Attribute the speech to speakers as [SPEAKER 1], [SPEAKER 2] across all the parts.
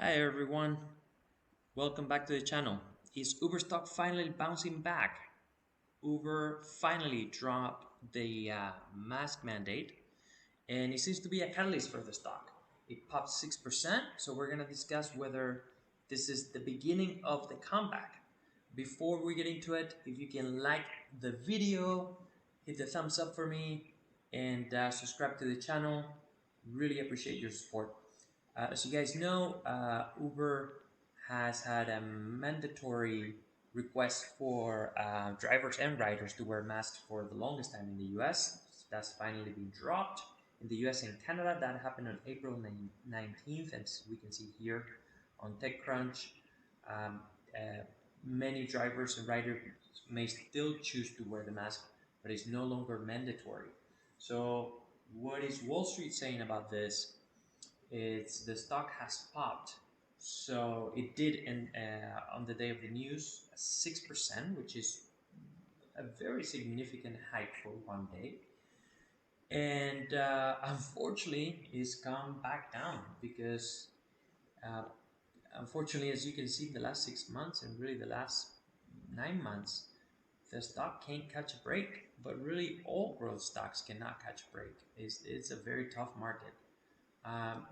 [SPEAKER 1] Hi everyone, welcome back to the channel. Is Uber stock finally bouncing back? Uber finally dropped the mask mandate and it seems to be a catalyst for the stock. It popped 6%, so we're going to discuss whether this is the beginning of the comeback. Before we get into it, if you can like the video, hit the thumbs up for me, and subscribe to the channel. Really appreciate your support. As you guys know, Uber has had a mandatory request for drivers and riders to wear masks for the longest time in the US. That's finally been dropped. In the US and Canada, that happened on April 19th, and we can see here on TechCrunch. Um, uh, Many drivers and riders may still choose to wear the mask, but it's no longer mandatory. So, what is Wall Street saying about this? It's the stock has popped. So it did on the day of the news 6%, which is a very significant hike for one day. And unfortunately, it's come back down because, uh, unfortunately, as you can see, the last 6 months and really the last 9 months, the stock can't catch a break. But really, all growth stocks cannot catch a break. It's a very tough market.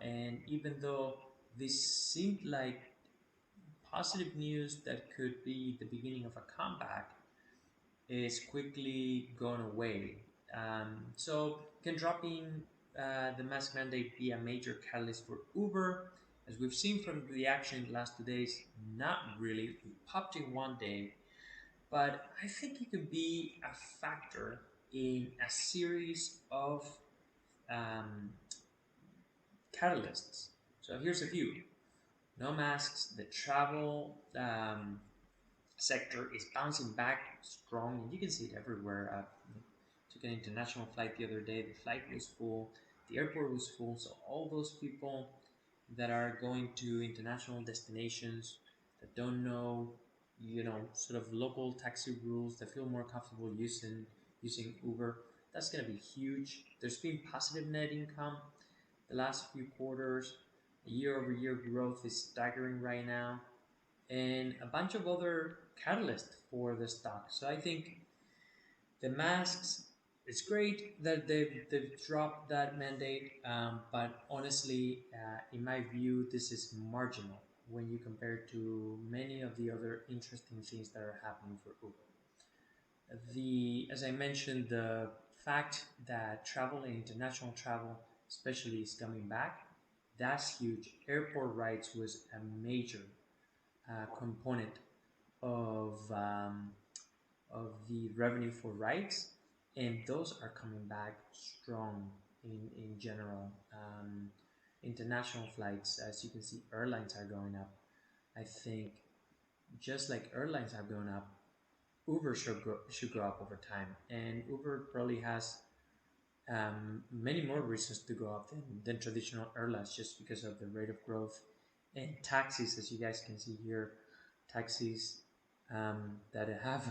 [SPEAKER 1] And even though this seemed like positive news that could be the beginning of a comeback, is quickly gone away. So, can dropping the mask mandate be a major catalyst for Uber? As we've seen from the action in the last 2 days, not really. We popped in one day, but I think it could be a factor in a series of um, catalysts. So here's a few. No masks. The travel sector is bouncing back strong, and you can see it everywhere. Took an international flight the other day. The flight was full. The airport was full. So all those people that are going to international destinations that don't know, sort of local taxi rules, that feel more comfortable using Uber. That's going to be huge. There's been positive net income the last few quarters. Year-over-year growth is staggering right now, and a bunch of other catalysts for the stock. So I think the masks, it's great that they've dropped that mandate, but honestly, in my view, this is marginal when you compare it to many of the other interesting things that are happening for Uber. As I mentioned, the fact that travel and international travel, especially, is coming back, that's huge. Airport rides was a major component of the revenue for rides, and those are coming back strong in general. International flights, as you can see, airlines are going up. I think just like airlines have gone up, Uber should go up over time, and Uber probably has many more reasons to go up than traditional airlines just because of the rate of growth. And taxis, as you guys can see here, taxis that have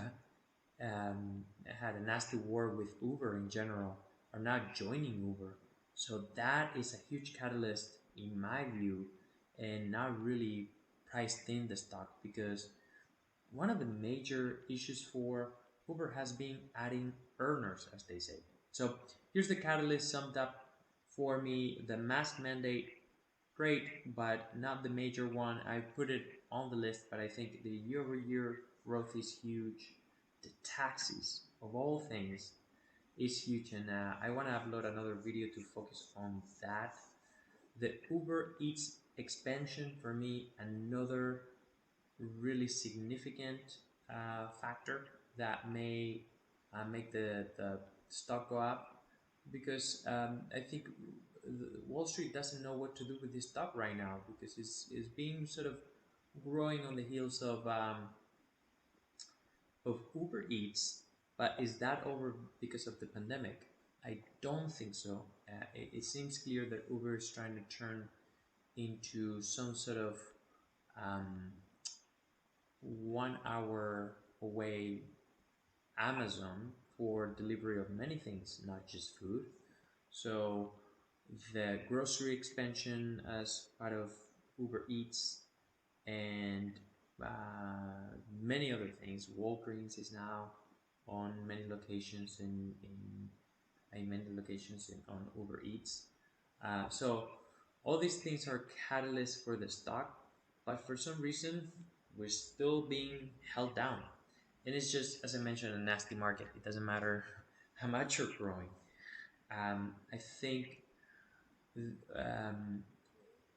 [SPEAKER 1] had a nasty war with Uber in general are not joining Uber. So that is a huge catalyst in my view, and not really priced in the stock, because one of the major issues for Uber has been adding earners, as they say. So here's the catalyst summed up for me. The mask mandate, great, but not the major one. I put it on the list, but I think the year-over-year growth is huge. The taxis, of all things, is huge, and I want to upload another video to focus on that. The Uber Eats expansion, for me, another really significant factor that may make the stock go up, because I think Wall Street doesn't know what to do with this stock right now, because it's being sort of growing on the heels of Uber Eats. But is that over because of the pandemic? I don't think so. It seems clear that Uber is trying to turn into some sort of um, 1 hour away Amazon for delivery of many things, not just food. So the grocery expansion as part of Uber Eats, and many other things. Walgreens is now on many locations in many locations on Uber Eats. So all these things are catalysts for the stock, but for some reason we're still being held down. And it's just, as I mentioned, a nasty market. It doesn't matter how much you're growing. I think um,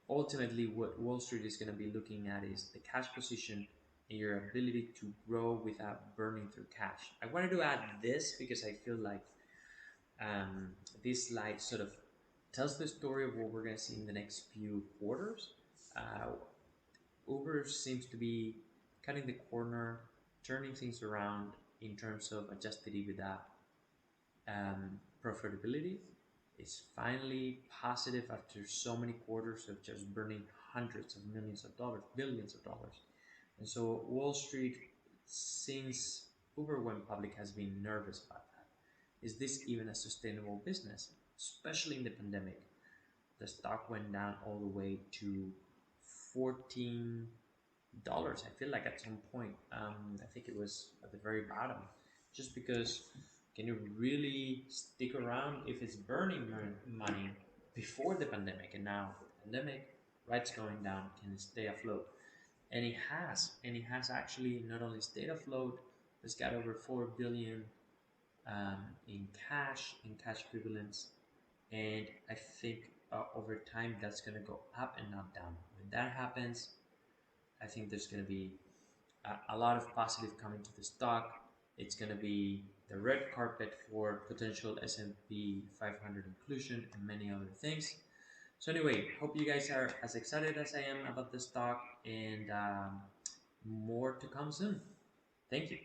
[SPEAKER 1] ultimately what Wall Street is going to be looking at is the cash position and your ability to grow without burning through cash. I wanted to add this because I feel like um, this slide sort of tells the story of what we're going to see in the next few quarters. Uh, Uber seems to be cutting the corner, turning things around in terms of adjusted EBITDA profitability. Is finally positive after so many quarters of just burning hundreds of millions of dollars, billions of dollars. And so Wall Street, since Uber went public, has been nervous about that. Is this even a sustainable business? Especially in the pandemic. The stock went down all the way to $14. I feel like at some point, I think it was at the very bottom, just because can you really stick around if it's burning money before the pandemic and now the pandemic, rights going down, can it stay afloat? And it has actually not only stayed afloat, it's got over 4 billion in cash equivalents, and I think over time that's going to go up and not down. When that happens, I think there's going to be a lot of positive coming to the stock. It's going to be the red carpet for potential S&P 500 inclusion and many other things. So anyway, hope you guys are as excited as I am about the stock, and more to come soon. Thank you.